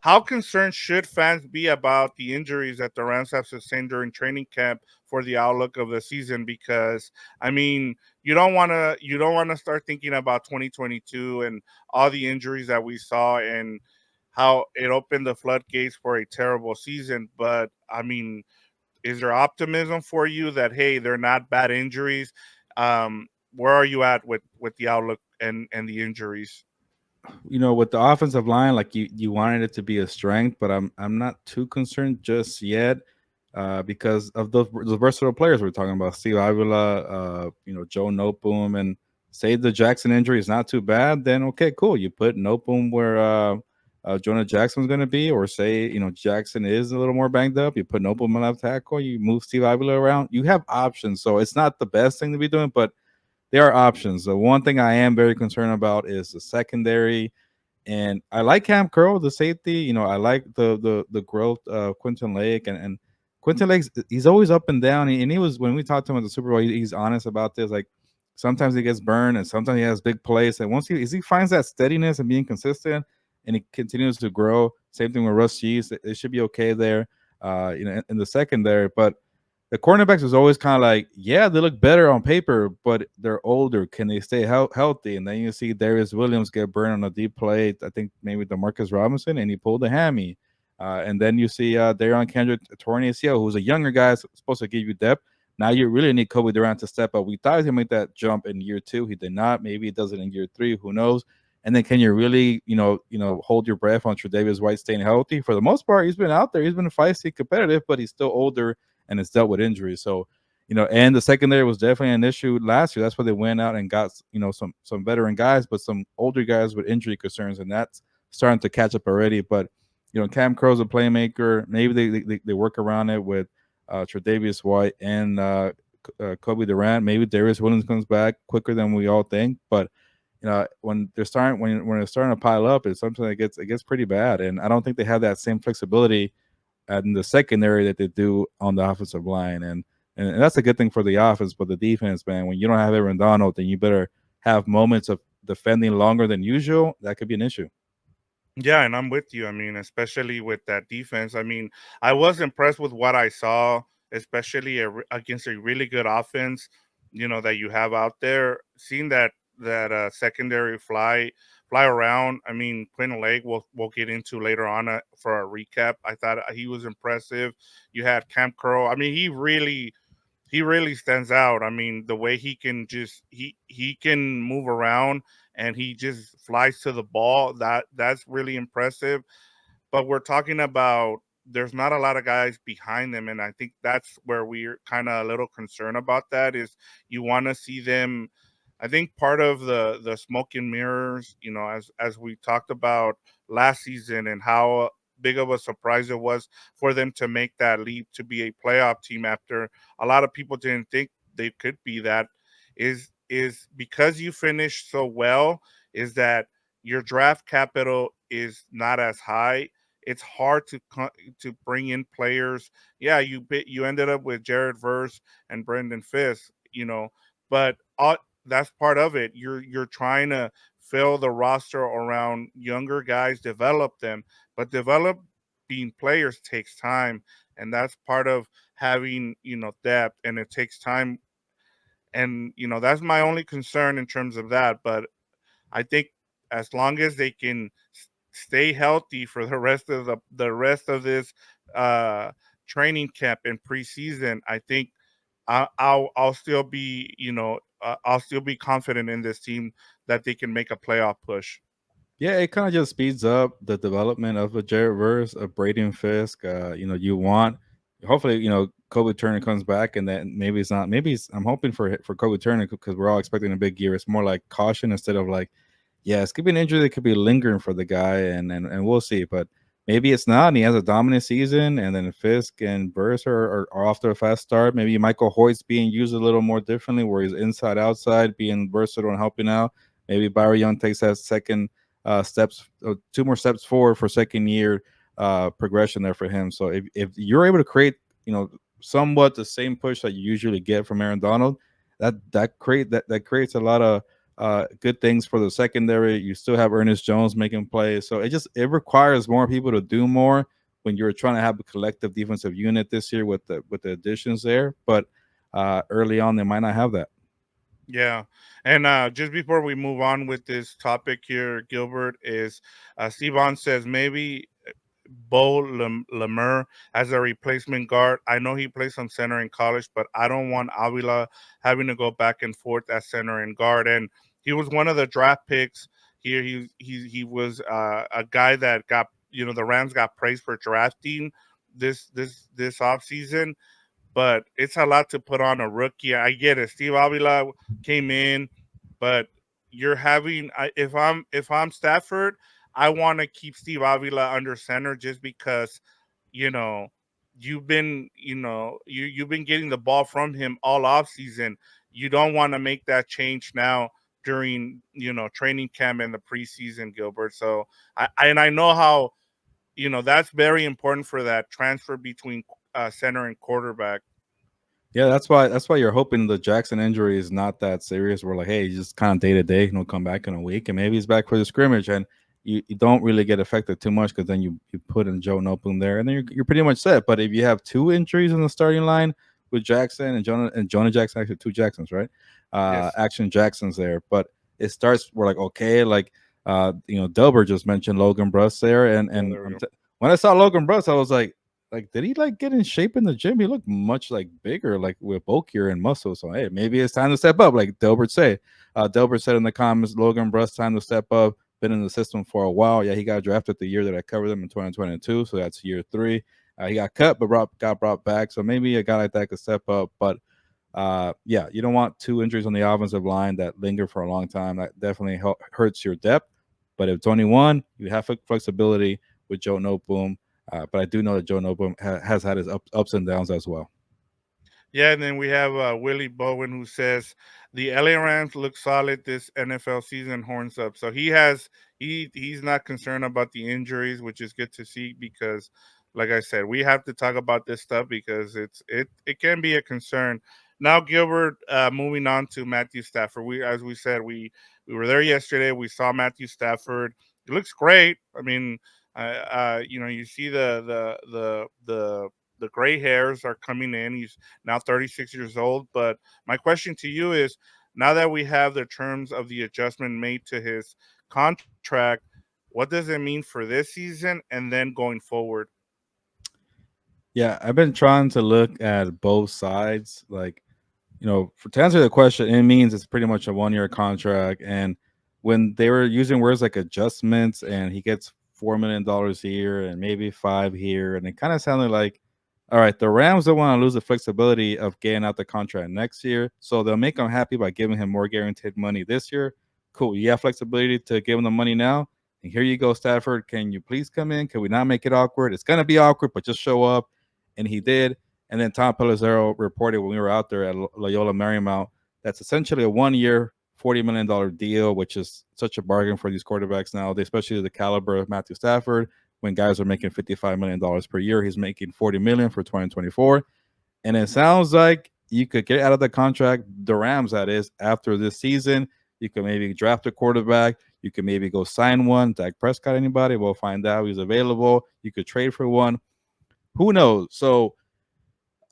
How concerned should fans be about the injuries that the Rams have sustained during training camp for the outlook of the season? Because I mean, you don't want to start thinking about 2022 and all the injuries that we saw and how it opened the floodgates for a terrible season. But I mean, is there optimism for you that hey, they're not bad injuries? Where are you at with the outlook and the injuries? With the offensive line, like you wanted it to be a strength, but I'm not too concerned just yet, because of the versatile players we're talking about, Steve Avila, Joe Noteboom, and say the Jackson injury is not too bad, then okay, cool. You put Noteboom where Jonah Jackson's going to be, or say Jackson is a little more banged up, you put Noteboom on left tackle, you move Steve Avila around, you have options. So it's not the best thing to be doing, but there are options. The one thing I am very concerned about is the secondary, and I like Cam Curl, the safety. I like the growth of Quentin Lake, and Quentin Lake, he's always up and down. And he was, when we talked to him at the Super Bowl, he's honest about this. Like sometimes he gets burned, and sometimes he has big plays. And once he finds that steadiness and being consistent, and he continues to grow. Same thing with Russ Cheese. It should be okay there. In the secondary, but the cornerbacks was always kind of like, yeah, they look better on paper, but they're older. Can they stay healthy? And then you see Darius Williams get burned on a deep play. I think maybe Demarcus Robinson, and he pulled a hammy. And then you see Darion Kendrick, torn ACL, who's a younger guy, supposed to give you depth. Now you really need Kobe Durant to step up. We thought he'd make that jump in year 2. He did not. Maybe he does it in year 3. Who knows? And then can you really, hold your breath on Tre'Davious White staying healthy? For the most part, he's been out there. He's been feisty, competitive, but he's still older and it's dealt with injuries. So, and the secondary was definitely an issue last year. That's why they went out and got, some veteran guys, but some older guys with injury concerns, and that's starting to catch up already. But Cam Crow's a playmaker. Maybe they work around it with Tre'Davious White and Kobe Durant. Maybe Darius Williams comes back quicker than we all think, but when they're starting when they're starting to pile up, it's something that gets pretty bad, and I don't think they have that same flexibility in the secondary that they do on the offensive line, and that's a good thing for the offense. But the defense, man, when you don't have Aaron Donald, then you better have moments of defending longer than usual. That could be an issue. Yeah, and I'm with you. I mean, especially with that defense. I mean, I was impressed with what I saw, especially against a really good offense. That you have out there. Seeing that secondary fly around. I mean, Quinn Lake. We'll get into later on for a recap. I thought he was impressive. You had Cam Curl. I mean, he really stands out. I mean, the way he can just he can move around and he just flies to the ball. That's really impressive. But we're talking about there's not a lot of guys behind them, and I think that's where we're kind of a little concerned about that. Is you want to see them. I think part of the smoke and mirrors, as we talked about last season and how big of a surprise it was for them to make that leap to be a playoff team after a lot of people didn't think they could be that is because you finished so well is that your draft capital is not as high. It's hard to bring in players. Yeah, you ended up with Jared Verse and Brendan Fisk, but that's part of it. You're trying to fill the roster around younger guys, develop them, but developing players takes time, and that's part of having depth, and it takes time. And that's my only concern in terms of that. But I think as long as they can stay healthy for the rest of this uh, training camp and preseason, I think I'll still be I'll still be confident in this team that they can make a playoff push. Yeah, it kind of just speeds up the development of a Jared Verse, a Braden Fisk. You want, hopefully, Kobe Turner comes back, and then maybe it's not. I'm hoping for Kobe Turner, because we're all expecting a big year. It's more like caution instead of like, yeah, it could be an injury that could be lingering for the guy, and we'll see. But maybe it's not, and he has a dominant season, and then Fisk and Burris are off to a fast start. Maybe Michael Hoyt's being used a little more differently, where he's inside outside, being versatile and helping out. Maybe Byron Young takes that second steps, 2 more steps forward for second year progression there for him. So if you're able to create, somewhat the same push that you usually get from Aaron Donald, that creates a lot of good things for the secondary. You still have Ernest Jones making plays, so it requires more people to do more when you're trying to have a collective defensive unit this year with the additions there. But early on, they might not have that. Yeah, and just before we move on with this topic here, Gilbert is Stevan says maybe Lemur as a replacement guard. I know he played some center in college, but I don't want Avila having to go back and forth at center and guard. And he was one of the draft picks here. He was a guy that got, the Rams got praised for drafting this offseason, but it's a lot to put on a rookie. I get it. Steve Avila came in, but you're having if I'm Stafford, I want to keep Steve Avila under center just because you know you've been getting the ball from him all off season. You don't want to make that change now during training camp and the preseason, Gilbert. So I know how that's very important for that transfer between center and quarterback. Yeah, that's why you're hoping the Jackson injury is not that serious. We're like, hey, he's just kind of day to day, and he'll come back in a week, and maybe he's back for the scrimmage, and you don't really get affected too much because then you put in Joe Noteboom there, and then you're pretty much set. But if you have two injuries in the starting line with Jackson and Jonah Jackson, actually two Jacksons, right? Yes. Action Jacksons there, but it starts. We're like, okay, like Delbert just mentioned Logan Bruss there, and Yeah, and there we I'm go. when I saw Logan Bruss, I was like, did he like get in shape in the gym? He looked much like bigger, like with bulkier and muscle. So hey, maybe it's time to step up, like Delbert say. Delbert said in the comments, Logan Bruss time to step up. Been in the system for a while. Yeah, he got drafted the year that I covered him in 2022, so that's year three. He got cut, but got brought back. So maybe a guy like that could step up. But yeah, you don't want two injuries on the offensive line that linger for a long time. That definitely hurts your depth. But if it's only one, you have flexibility with Joe Noteboom. But I do know that Joe Noteboom has had his ups and downs as well. Yeah, and then we have Willie Bowen who says the LA Rams look solid this NFL season, horns up. So he's not concerned about the injuries, which is good to see because, like I said, we have to talk about this stuff because it can be a concern. Now, Gilbert, moving on to Matthew Stafford. As we said, we were there yesterday. We saw Matthew Stafford. He looks great. I mean, you see the gray hairs are coming in. He's now 36 years old. But my question to you is now that we have the terms of the adjustment made to his contract, what does it mean for this season and then going forward? Yeah, I've been trying to look at both sides. Like, for to answer the question, it means it's pretty much a 1 year contract. And when they were using words like adjustments and he gets $4 million here and maybe five here, and it kind of sounded like, all right, the Rams don't want to lose the flexibility of getting out the contract next year, so they'll make him happy by giving him more guaranteed money this year. Cool, you have flexibility to give him the money now. And here you go, Stafford. Can you please come in? Can we not make it awkward? It's gonna be awkward, but just show up. And he did. And then Tom Pelissero reported when we were out there at Loyola Marymount, that's essentially a 1 year, $40 million deal, which is such a bargain for these quarterbacks now, especially the caliber of Matthew Stafford. When guys are making $55 million per year, he's making $40 million for 2024. And it sounds like you could get out of the contract, the Rams, that is, after this season. You could maybe draft a quarterback. You could maybe go sign one. Dak Prescott, anybody? We'll find out he's available. You could trade for one. Who knows? So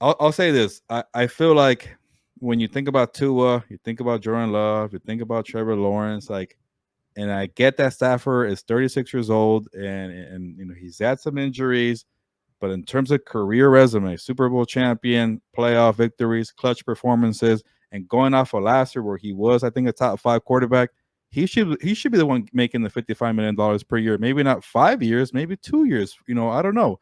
I'll say this. I feel like when you think about Tua, you think about Jordan Love, you think about Trevor Lawrence, like, and I get that Stafford is 36 years old and he's had some injuries, but in terms of career resume, Super Bowl champion, playoff victories, clutch performances, and going off of last year where he was, I think, a top five quarterback, he should be the one making the $55 million per year. Maybe not 5 years, maybe 2 years. I don't know.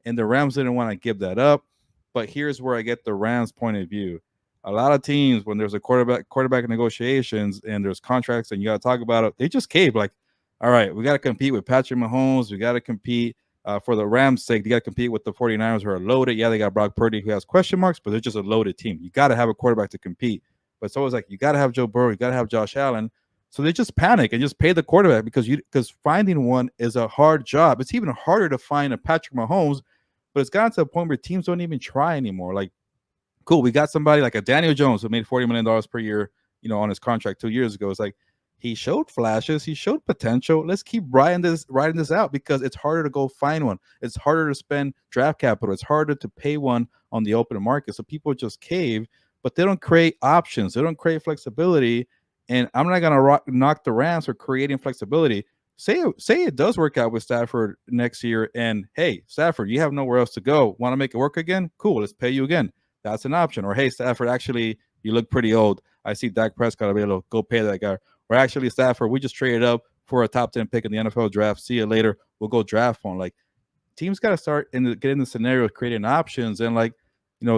And the Rams didn't want to give that up. But here's where I get the Rams' point of view. A lot of teams, when there's a quarterback negotiations and there's contracts and you got to talk about it, they just cave. Like, all right, we got to compete with Patrick Mahomes. We got to compete for the Rams' sake. They got to compete with the 49ers who are loaded. Yeah, they got Brock Purdy who has question marks, but they're just a loaded team. You got to have a quarterback to compete. But it's always like, you got to have Joe Burrow. You got to have Josh Allen. So they just panic and just pay the quarterback because finding one is a hard job. It's even harder to find a Patrick Mahomes, but it's gotten to a point where teams don't even try anymore. Like, cool, we got somebody like a Daniel Jones who made $40 million per year, on his contract 2 years ago. It's like, He showed flashes, he showed potential. Let's keep riding this out because it's harder to go find one. It's harder to spend draft capital. It's harder to pay one on the open market. So people just cave, but they don't create options. They don't create flexibility. And I'm not gonna knock the Rams for creating flexibility. Say it does work out with Stafford next year, and hey, Stafford, you have nowhere else to go. Want to make it work again? Cool, let's pay you again. That's an option. Or hey, Stafford, actually, you look pretty old. I see Dak Prescott. I'll be able to go pay that guy. Or actually, Stafford, we just traded up for a top 10 pick in the NFL draft. See you later. We'll go draft one. Like teams got to start get in the scenario of creating options. And like,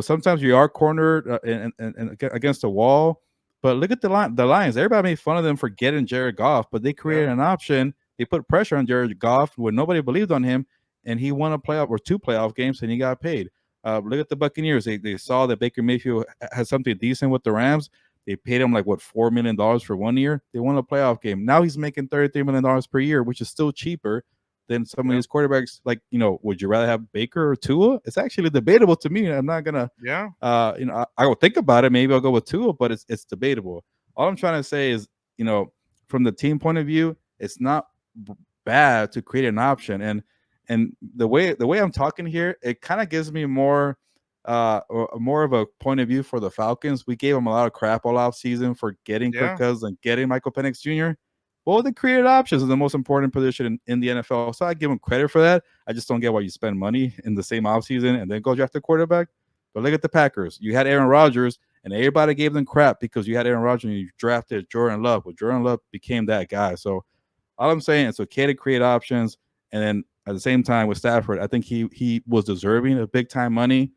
sometimes you are cornered and against the wall. But look at the Lions. Everybody made fun of them for getting Jared Goff, but they Yeah, created an option. They put pressure on Jared Goff when nobody believed on him, and he won a playoff or two playoff games, and he got paid. Look at the Buccaneers. They saw that Baker Mayfield had something decent with the Rams. They paid him like what $4 million for 1 year. They won a playoff game. Now he's making $33 million per year, which is still cheaper than some of yeah, these quarterbacks. Like, would you rather have Baker or Tua? It's actually debatable to me. I'm not gonna, yeah, I will think about it. Maybe I'll go with Tua, but it's debatable. All I'm trying to say is, from the team point of view, it's not bad to create an option. And the way I'm talking here, it kind of gives me more of a point of view for the Falcons. We gave them a lot of crap all off season for getting Kirk yeah, Cousins and getting Michael Penix Jr. Well, the created options is the most important position in the NFL. So I give them credit for that. I just don't get why you spend money in the same offseason and then go draft a quarterback. But look at the Packers. You had Aaron Rodgers, and everybody gave them crap because you had Aaron Rodgers and you drafted Jordan Love. Well, Jordan Love became that guy. So all I'm saying, it's okay to create options. And then at the same time with Stafford, I think he was deserving of big time money.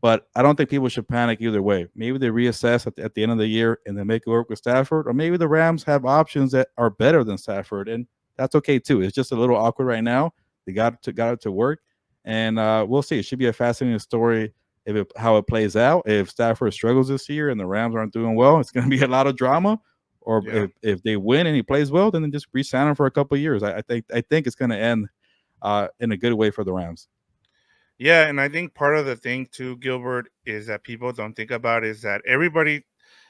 But I don't think people should panic either way. Maybe they reassess at the end of the year and then make it work with Stafford, or maybe the Rams have options that are better than Stafford, and that's okay too. It's just a little awkward right now. They got it to work, and we'll see. It should be a fascinating story how it plays out. If Stafford struggles this year and the Rams aren't doing well, it's going to be a lot of drama. Or yeah. if they win and he plays well, then just re-sign him for a couple of years. I think it's going to end in a good way for the Rams. Yeah, and I think part of the thing too, Gilbert, is that people don't think about is that everybody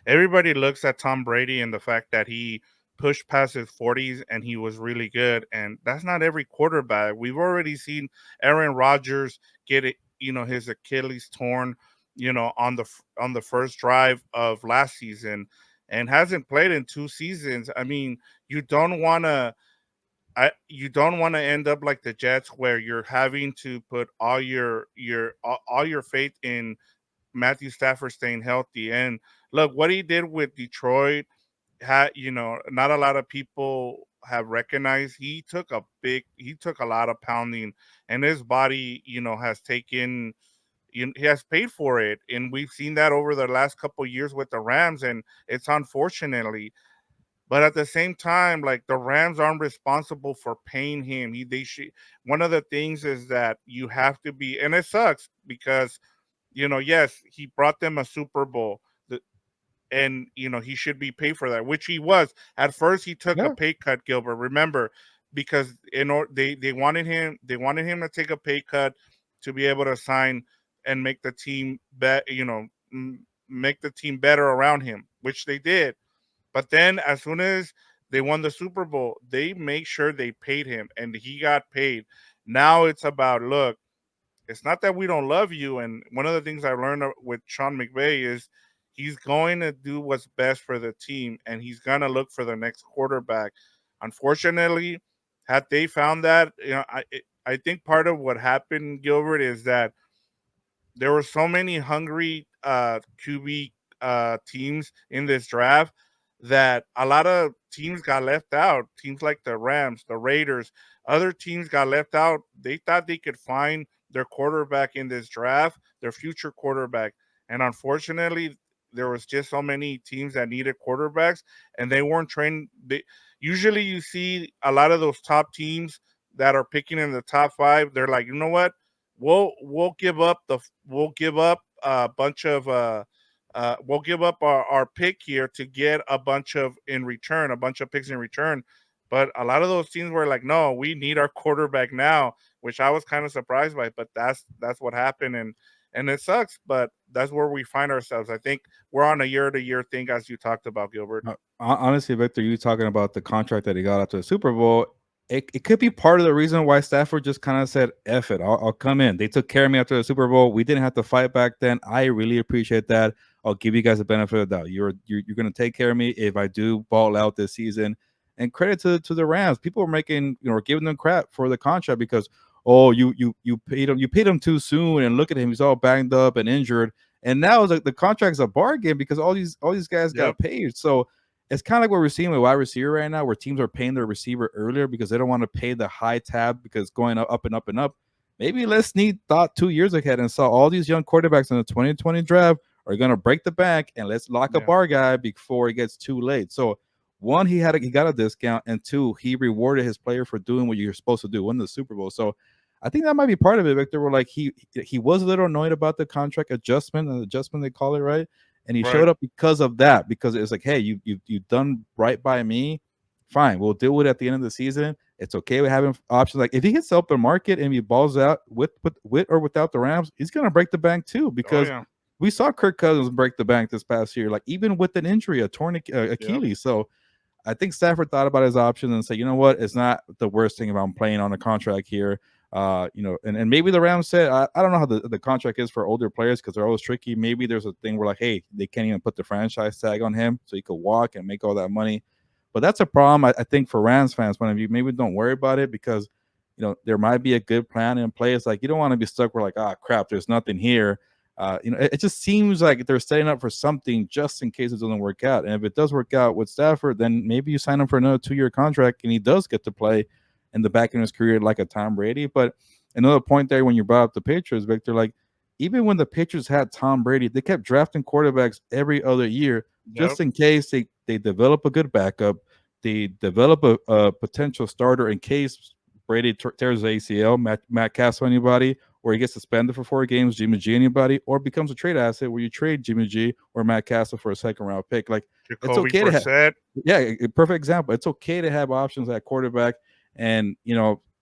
looks at Tom Brady and the fact that he pushed past his 40s and he was really good, and that's not every quarterback. We've already seen Aaron Rodgers get it, his Achilles torn, on the first drive of last season, and hasn't played in 2 seasons. I mean, you don't want to you don't want to end up like the Jets where you're having to put all your faith in Matthew Stafford staying healthy. And look, what he did with Detroit had, not a lot of people have recognized. He took a lot of pounding, and his body, has taken, he has paid for it, and we've seen that over the last couple years with the Rams, and it's unfortunately, but at the same time, like the Rams aren't responsible for paying him. They should. One of the things is that you have to be, and it sucks because yes, he brought them a Super Bowl, and he should be paid for that, which he was. At first, he took a Yeah, pay cut, Gilbert. Remember, because they wanted him to take a pay cut to be able to sign and make the team make the team better around him, which they did. But then as soon as they won the Super Bowl, they make sure they paid him and he got paid. Now it's about, look, it's not that we don't love you. And one of the things I learned with Sean McVay is he's going to do what's best for the team and he's going to look for the next quarterback. Unfortunately, had they found that, I think part of what happened, Gilbert, is that there were so many hungry QB teams in this draft that a lot of teams got left out. Teams like the Rams, the Raiders, other teams got left out. They thought they could find their quarterback in this draft, their future quarterback. And unfortunately, there was just so many teams that needed quarterbacks and they weren't trained. Usually you see a lot of those top teams that are picking in the top five, they're like, you know what? We'll give up a bunch of we'll give up our pick here to get a bunch of in return, a bunch of picks in return. But a lot of those teams were like, no, we need our quarterback now, which I was kind of surprised by. But that's what happened, and it sucks. But that's where we find ourselves. I think we're on a year-to-year thing, as you talked about, Gilbert. Honestly, Victor, you talking about the contract that he got after the Super Bowl. It could be part of the reason why Stafford just kind of said, F it, I'll come in. They took care of me after the Super Bowl. We didn't have to fight back then. I really appreciate that. I'll give you guys the benefit of the doubt. You're going to take care of me if I do ball out this season. And credit to the Rams. People were making, you know, giving them crap for the contract because, oh, you paid him too soon, and look at him, he's all banged up and injured. And now it's like the contract's a bargain because all these guys Yep. got paid. So it's kind of like what we're seeing with wide receiver right now, where teams are paying their receiver earlier because they don't want to pay the high tab because going up and up and up. Maybe Les Snead thought 2 years ahead and saw all these young quarterbacks in the 2020 draft are going to break the bank, and let's lock up Yeah. our guy before it gets too late. So one, he got a discount, and two, he rewarded his player for doing what you're supposed to do, win the Super Bowl. So I think that might be part of it, Victor. Where like he was a little annoyed about the contract adjustment, an adjustment they call it, right? And he Right. showed up because of that, because it's like, hey, you've done right by me. Fine, we'll deal with it at the end of the season. It's okay with having options. Like if he hits the open market and he balls out with or without the Rams, he's gonna break the bank too. Oh Because yeah. we saw Kirk Cousins break the bank this past year, like even with an injury, a torn Yep. Achilles. So I think Stafford thought about his options and said, you know what, it's not the worst thing about playing on a contract here. And maybe the Rams said, I don't know how the contract is for older players because they're always tricky. Maybe there's a thing where like, hey, they can't even put the franchise tag on him so he could walk and make all that money. But that's a problem, I think, for Rams fans' point of view. Maybe don't worry about it because there might be a good plan in place. Like you don't want to be stuck where like, ah, crap, there's nothing here. It just seems like they're setting up for something just in case it doesn't work out. And if it does work out with Stafford, then maybe you sign him for another 2-year contract and he does get to play in the back end of his career like a Tom Brady. But another point there when you brought up the Patriots, Victor, like even when the Patriots had Tom Brady, they kept drafting quarterbacks every other year Yep. just in case they develop a good backup, they develop a potential starter in case Brady tears the ACL, Matt Castle anybody, or he gets suspended for 4 games, Jimmy G anybody, or becomes a trade asset where you trade Jimmy G or Matt Castle for a second round pick. Like it's Jacoby okay to have, Brissett. yeah, a perfect example. It's okay to have options at quarterback, and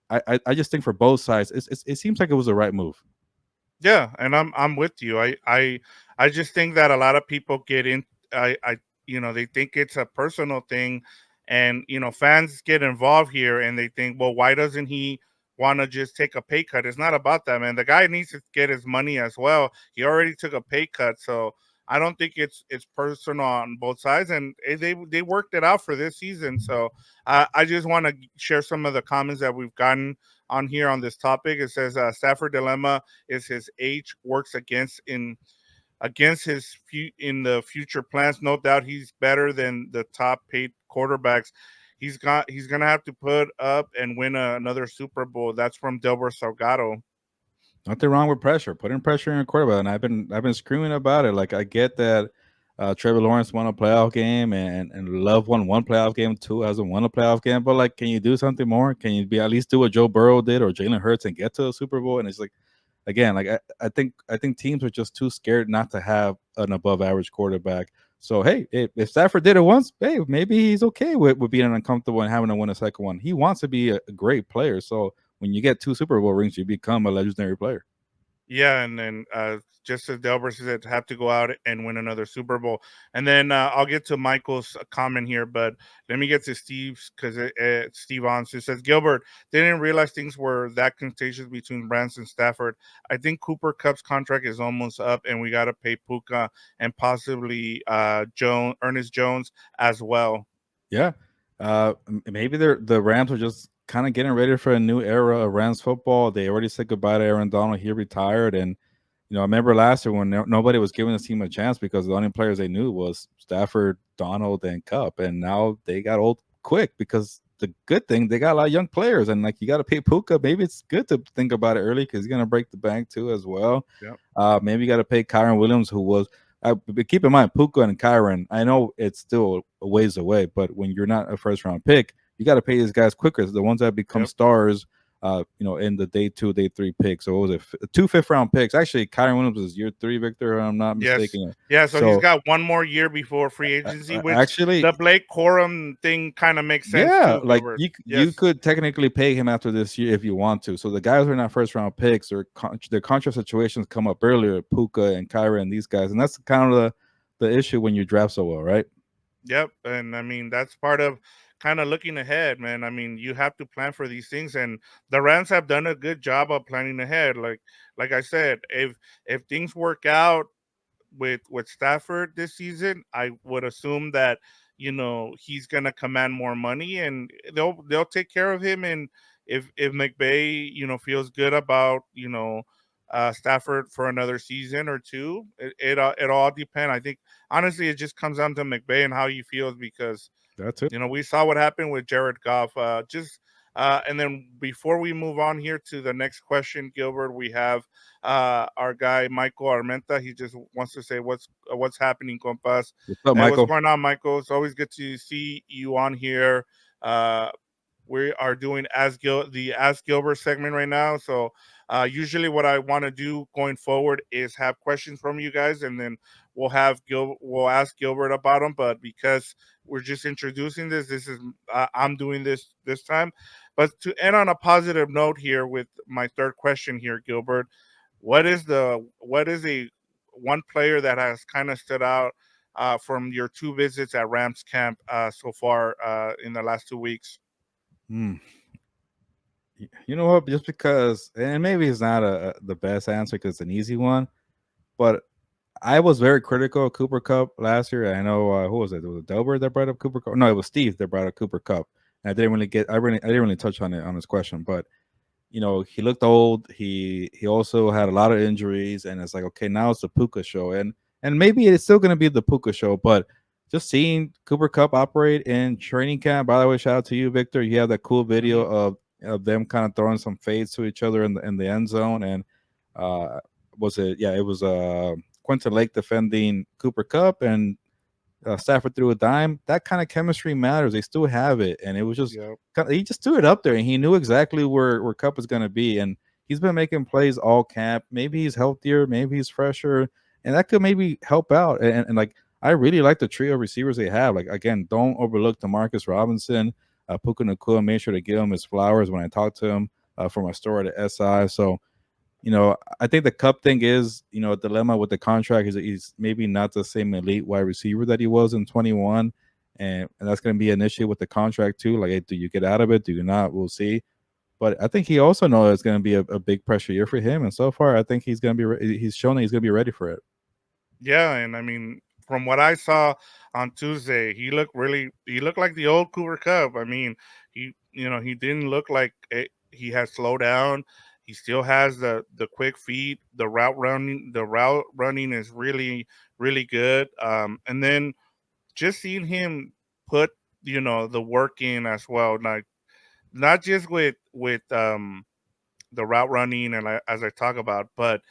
I just think for both sides, it seems like it was the right move. Yeah, and I'm with you. I just think that a lot of people get in. I they think it's a personal thing, and fans get involved here, and they think, well, why doesn't he want to just take a pay cut? It's not about that, man. The guy needs to get his money as well. He already took a pay cut, so I don't think it's personal on both sides, and they worked it out for this season. So I just want to share some of the comments that we've gotten on here on this topic. It says Stafford dilemma is his age works against his in the future plans. No doubt he's better than the top paid quarterbacks. He's gonna have to put up and win another Super Bowl. That's from Delbert Salgado. Nothing wrong with pressure. Putting pressure in a quarterback, and I've been screaming about it. Like I get that Trevor Lawrence won a playoff game, and Love won one playoff game, two hasn't won a playoff game. But like, can you do something more? Can you be at least do what Joe Burrow did or Jalen Hurts and get to a Super Bowl? And it's like, again, like I think teams are just too scared not to have an above average quarterback. So hey, if Stafford did it once, hey, maybe he's okay with being uncomfortable and having to win a second one. He wants to be a great player. So when you get 2 Super Bowl rings, you become a legendary player. Yeah, and then just as Delbert said, have to go out and win another Super Bowl. And then I'll get to Michael's comment here, but let me get to Steve's because Steve on who says Gilbert, they didn't realize things were that contagious between Brands and Stafford. I think Cooper Cup's contract is almost up, and we got to pay Puka and possibly Ernest Jones as well. Yeah. Maybe the Rams are just kind of getting ready for a new era of Rams football. They already said goodbye to Aaron Donald. He retired. And, I remember last year when nobody was giving this team a chance because the only players they knew was Stafford, Donald, and Cup. And now they got old quick because the good thing, they got a lot of young players. And, like, you got to pay Puka. Maybe it's good to think about it early because he's going to break the bank, too, as well. Yep. Maybe you got to pay Kyron Williams, who was but keep in mind, Puka and Kyron, I know it's still a ways away, but when you're not a first round pick, you got to pay these guys quicker. The ones that become Yep. stars in the day 2, day 3 picks. So what was it? Two fifth round picks. Actually, Kyron Williams was year 3, Victor, if I'm not Yes. mistaken. Yeah, so he's So got one more year before free agency, which actually, the Blake Corum thing kind of makes sense yeah, too, like Gilbert. you Yes. could technically pay him after this year if you want to. So the guys who are not first round picks or their contract situations come up earlier, Puka and Kyra and these guys, and that's kind of the issue when you draft so well, right? Yep. And I mean, that's part of kind of looking ahead, man. I mean, you have to plan for these things, and the Rams have done a good job of planning ahead. Like I said, if things work out with Stafford this season, I would assume that he's gonna command more money, and they'll take care of him. And if McVay feels good about Stafford for another season or two, it all depend. I think honestly, it just comes down to McVay and how he feels because That's it. we saw what happened with Jared Goff. And then before we move on here to the next question, Gilbert, we have our guy Michael Armenta. He just wants to say what's happening, compas. What's up, Hey, what's Michael? going on, Michael? It's always good to see you on here. Uh, we are doing the Ask Gilbert segment right now. So usually, what I want to do going forward is have questions from you guys, and then we'll ask Gilbert about them. But because we're just introducing this is I'm doing this time. But to end on a positive note here with my third question here, Gilbert, what is a one player that has kind of stood out from your two visits at Rams camp so far in the last 2 weeks? Hmm. You know what? Just because, and maybe it's not the best answer because it's an easy one, but I was very critical of Cooper Cup last year. I know who was it? Was it Delbert that brought up Cooper Cup? No, it was Steve that brought up Cooper Cup. And I didn't really touch on it on his question, but he looked old. He also had a lot of injuries, and it's like, okay, now it's the Puka show, and maybe it's still gonna be the Puka show, but just seeing Cooper Cup operate in training camp. By the way, shout out to you, Victor. You have that cool video Hmm. of them kind of throwing some fades to each other in the end zone, and uh, was it? Yeah, it was Quentin Lake defending Cooper Cup, and Stafford threw a dime. That kind of chemistry matters. They still have it, and it was just Yeah. he just threw it up there, and he knew exactly where Cup was going to be, and he's been making plays all camp. Maybe he's healthier, maybe he's fresher, and that could maybe help out. And like I really like the trio of receivers they have. Like again, don't overlook Demarcus Robinson, Puka Nacua. Make sure to give him his flowers when I talk to him for my story at SI. So I think the Cup thing is, a dilemma with the contract is that he's maybe not the same elite wide receiver that he was in 21. And that's going to be an issue with the contract too. Like, hey, do you get out of it? Do you not? We'll see. But I think he also knows it's going to be a big pressure year for him. And so far, I think he's going to be, he's shown that he's going to be ready for it. Yeah, and I mean, from what I saw on Tuesday, he looked like the old Cooper Cup. I mean, he didn't look like he has slowed down. He still has the quick feet. The route running is really good. And then just seeing him put the work in as well, like not just with the route running and as I talk about, but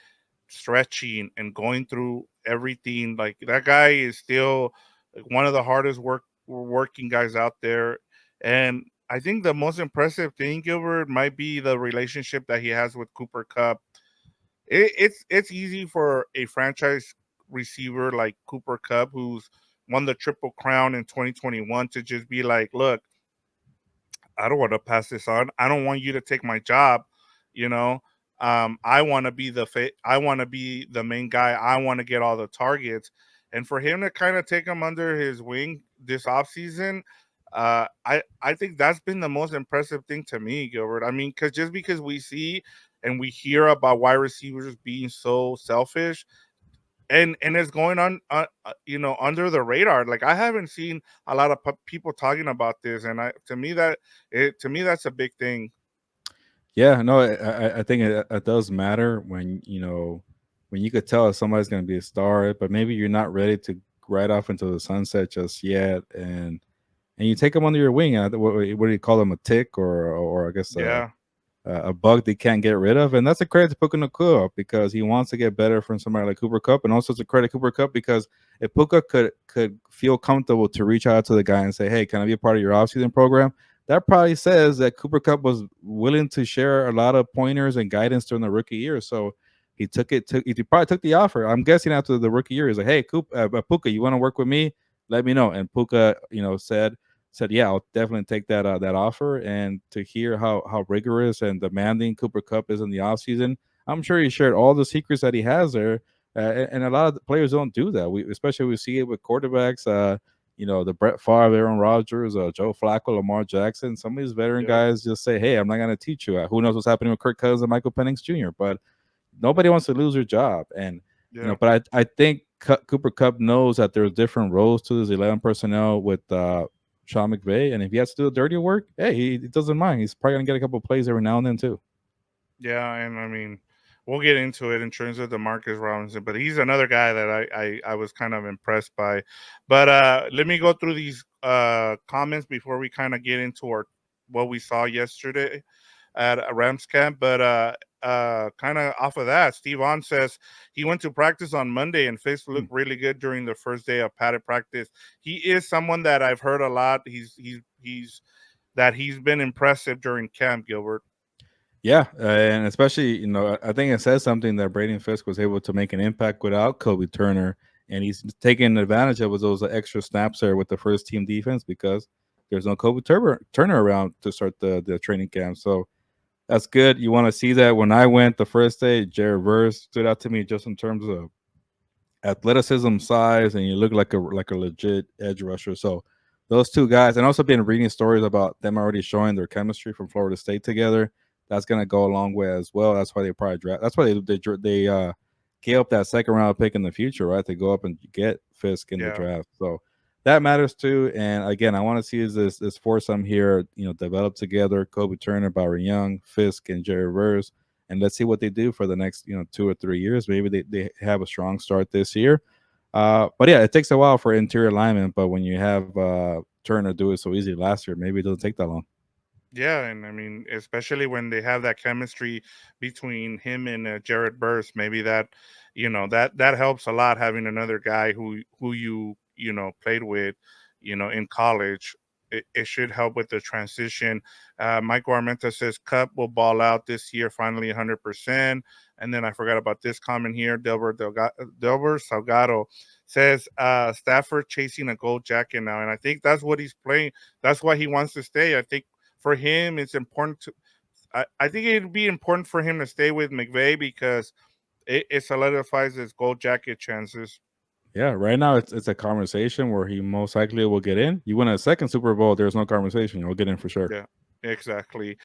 stretching and going through everything. Like that guy is still like, one of the hardest working guys out there. And I think the most impressive thing, Gilbert, might be the relationship that he has with Cooper Cup. It's easy for a franchise receiver like Cooper Cup, who's won the Triple Crown in 2021, to just be like, look, I don't want to pass this on. I don't want you to take my job. You know, I want to be I want to be the main guy. I want to get all the targets, and for him to kind of take him under his wing this offseason, I think that's been the most impressive thing to me, Gilbert. I mean, because we see and we hear about wide receivers being so selfish, and it's going on under the radar. Like I haven't seen a lot of people talking about this, and I to me that's a big thing. Yeah, no, I think it does matter when you could tell if somebody's going to be a star, but maybe you're not ready to ride off into the sunset just yet, and you take them under your wing. What do you call them? A tick or I guess Yeah. a bug they can't get rid of, and that's a credit to Puka Nacua because he wants to get better from somebody like Cooper Cup, and also it's a credit to Cooper Cup because if Puka could feel comfortable to reach out to the guy and say, "Hey, can I be a part of your offseason program?" that probably says that Cooper Cup was willing to share a lot of pointers and guidance during the rookie year. So he took it. He probably took the offer. I'm guessing after the rookie year, he's like, "Hey, Puka, you want to work with me? Let me know." And Puka, said, "Yeah, I'll definitely take that offer." And to hear how rigorous and demanding Cooper Cup is in the offseason, I'm sure he shared all the secrets that he has there. And a lot of the players don't do that. Especially we see it with quarterbacks. The Brett Favre, Aaron Rodgers, Joe Flacco, Lamar Jackson. Some of these veteran Yeah, guys just say, "Hey, I'm not going to teach you." Who knows what's happening with Kirk Cousins and Michael Penix Jr. But nobody wants to lose their job, and yeah, but I think Cooper Cup knows that there's different roles to this 11 personnel with Sean McVay, and if he has to do the dirty work, hey, he doesn't mind. He's probably gonna get a couple of plays every now and then too. yeah. And I mean, we'll get into it in terms of Demarcus Robinson, but he's another guy that I was kind of impressed by. But let me go through these comments before we kind of get into our what we saw yesterday at a Rams camp. But kind of off of that, Steve On says he went to practice on Monday and Fisk Hmm. looked really good during the first day of padded practice. He is someone that I've heard a lot. He's been impressive during camp, Gilbert. Yeah, and especially I think it says something that Braden Fisk was able to make an impact without Kobe Turner, and he's taking advantage of those extra snaps there with the first team defense because there's no Turner around to start the training camp. So that's good. You want to see that. When I went the first day, Jared Verse stood out to me just in terms of athleticism, size, and you look like a legit edge rusher. So those two guys, and also been reading stories about them already showing their chemistry from Florida State together. That's gonna go a long way as well. That's why they probably draft. That's why they gave up that second round pick in the future, right? To go up and get Fisk in the Yeah. draft. So that matters too. And again, I want to see is this foursome here, develop together. Kobe Turner, Byron Young, Fisk, and Jerry Verse, and let's see what they do for the next 2 or 3 years. Maybe they have a strong start this year. But yeah, it takes a while for interior alignment. But when you have Turner do it so easy last year, maybe it doesn't take that long. Yeah, and I mean, especially when they have that chemistry between him and Jared Burst, maybe that helps a lot having another guy who played with, in college. It should help with the transition. Michael Armenta says Cup will ball out this year, finally 100%. And then I forgot about this comment here. Delbert Salgado says Stafford chasing a gold jacket now, and I think that's what he's playing. That's why he wants to stay. I think for him, it's important to. I think it'd be important for him to stay with McVay because it solidifies his gold jacket chances. Yeah, right now it's a conversation where he most likely will get in. You win a second Super Bowl, there's no conversation. You'll get in for sure. Yeah, exactly.